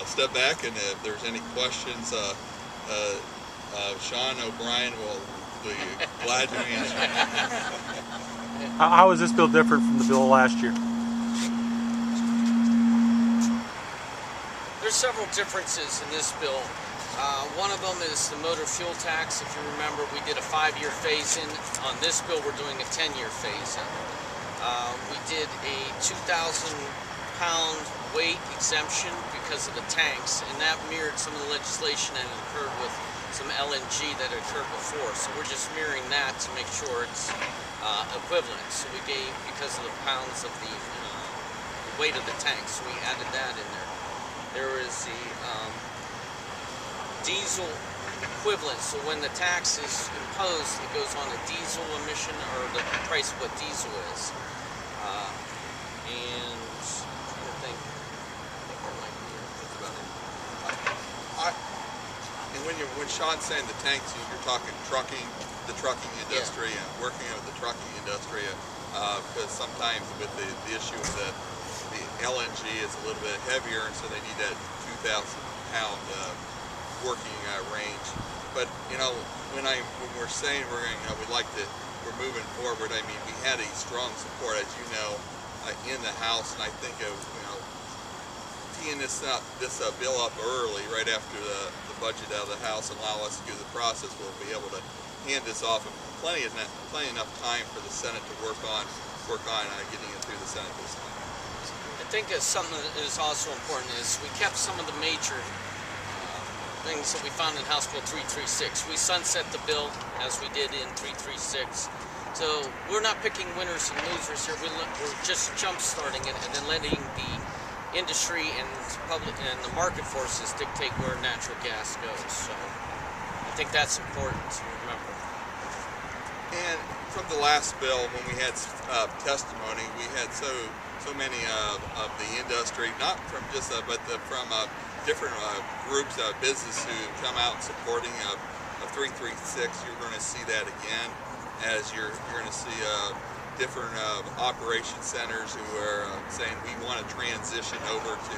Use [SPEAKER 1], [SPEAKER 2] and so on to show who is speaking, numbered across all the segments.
[SPEAKER 1] step back, and if there's any questions, Sean O'Brien will be glad to answer.
[SPEAKER 2] How is this bill different from the bill last year?
[SPEAKER 3] There's several differences in this bill. One of them is the motor fuel tax. If you remember, we did a 5-year phase-in. On this bill, we're doing a 10-year phase-in. We did a 2,000-pound weight exemption because of the tanks, and that mirrored some of the legislation that occurred with some LNG that occurred before. So we're just mirroring that to make sure it's equivalent. So we gave, because of the pounds of the weight of the tanks, so we added that in there. There is the diesel equivalent. So when the tax is imposed, it goes on a diesel emission, or the price of what diesel is. And I think that might be it. That's about it.
[SPEAKER 1] And when Sean's saying the tanks, you're talking trucking, the trucking industry, and working with the trucking industry, because sometimes with the issue of the LNG is a little bit heavier, and so they need that 2,000-pound working range. But when we're saying we'd like to, we're moving forward. I mean, we had a strong support, as you know, in the House, and I think teeing this bill up early, right after the budget out of the House, and allow us to do the process, we'll be able to hand this off in plenty enough time for the Senate to work on getting it through the Senate this time.
[SPEAKER 3] I think something that is also important is we kept some of the major things that we found in House Bill 336. We sunset the bill as we did in 336. So we're not picking winners and losers here. We're just jump-starting it and then letting the industry and public and the market forces dictate where natural gas goes. So I think that's important to remember.
[SPEAKER 1] And from the last bill, when we had testimony, we had so many of the industry, not from just but from different groups of business who come out supporting a 336. You're going to see that again, as you're going to see different operation centers who are saying we want to transition over to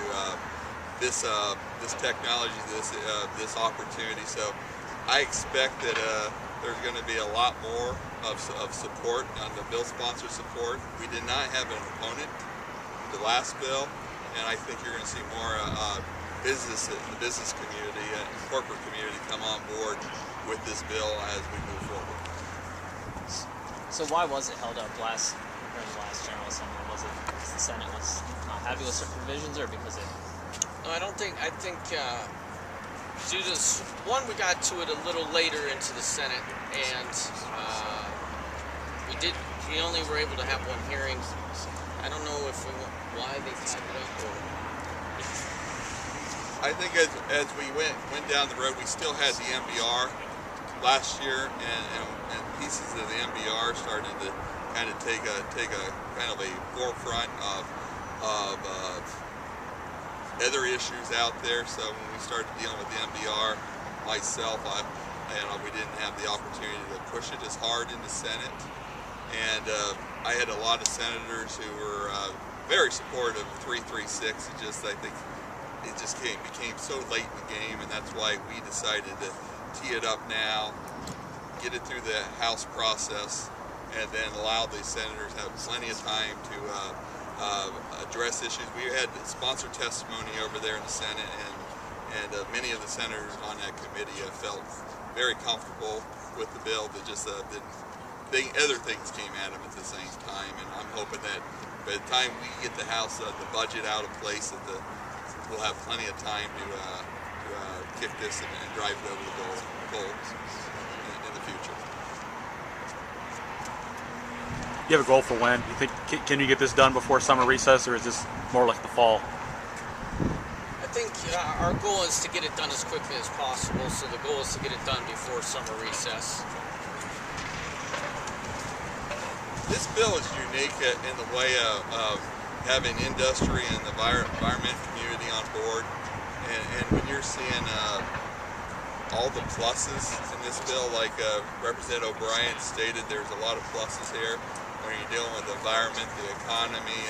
[SPEAKER 1] this technology, this opportunity. So I expect that there's going to be a lot more of support on the bill sponsor support. We did not have an opponent in the last bill, and I think you're going to see more the business community and corporate community come on board with this bill as we move forward.
[SPEAKER 4] So why was it held up during the last General Assembly? Was it because the Senate was not happy with certain provisions, or because it?
[SPEAKER 3] No, I think due to one, we got to it a little later into the Senate, and we only were able to have one hearing. I don't know why they tied it up, or.
[SPEAKER 1] I think as we went down the road, we still had the MBR last year, and pieces of the MBR started to kind of take a kind of a forefront of other issues out there. So when we started dealing with the MBR, myself, we didn't have the opportunity to push it as hard in the Senate, and I had a lot of senators who were very supportive of 336. I think it just became so late in the game, and that's why we decided to tee it up now, get it through the House process, and then allow the senators to have plenty of time to address issues. We had sponsored testimony over there in the Senate, and many of the senators on that committee felt very comfortable with the bill. That just other things came at them at the same time, and I'm hoping that by the time we get the House the budget out of place, that we'll have plenty of time to kick this and drive it over the goal in the future.
[SPEAKER 2] You have a goal for when? You think can you get this done before summer recess, or is this more like the fall?
[SPEAKER 3] I think our goal is to get it done as quickly as possible. So the goal is to get it done before summer recess.
[SPEAKER 1] This bill is unique in the way of having industry and the environment community on board, and when you're seeing all the pluses in this bill, like Representative O'Brien stated, there's a lot of pluses here. when you're dealing with the environment, the economy,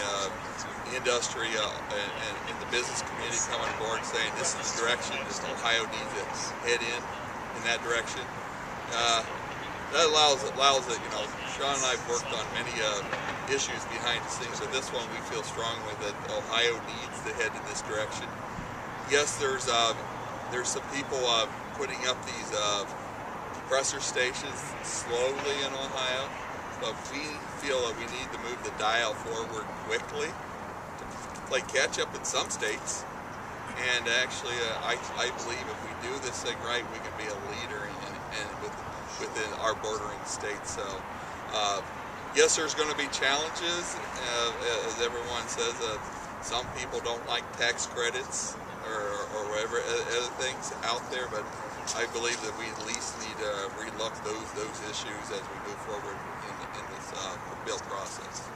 [SPEAKER 1] industry, and the business community coming aboard saying this is the direction that Ohio needs to head in that direction. That allows it, you know, Sean and I have worked on many issues behind the scenes, but this one we feel strongly that Ohio needs to head in this direction. Yes, there's some people putting up these compressor stations slowly in Ohio, but we feel that we need to move the dial forward quickly to play catch up in some states. And actually, I believe if we do this thing right, we can be a leader within our bordering states. So, yes, there's going to be challenges, as everyone says. Some people don't like tax credits or whatever other things out there, but I believe that we at least need to relook those issues as we move forward in this bill process.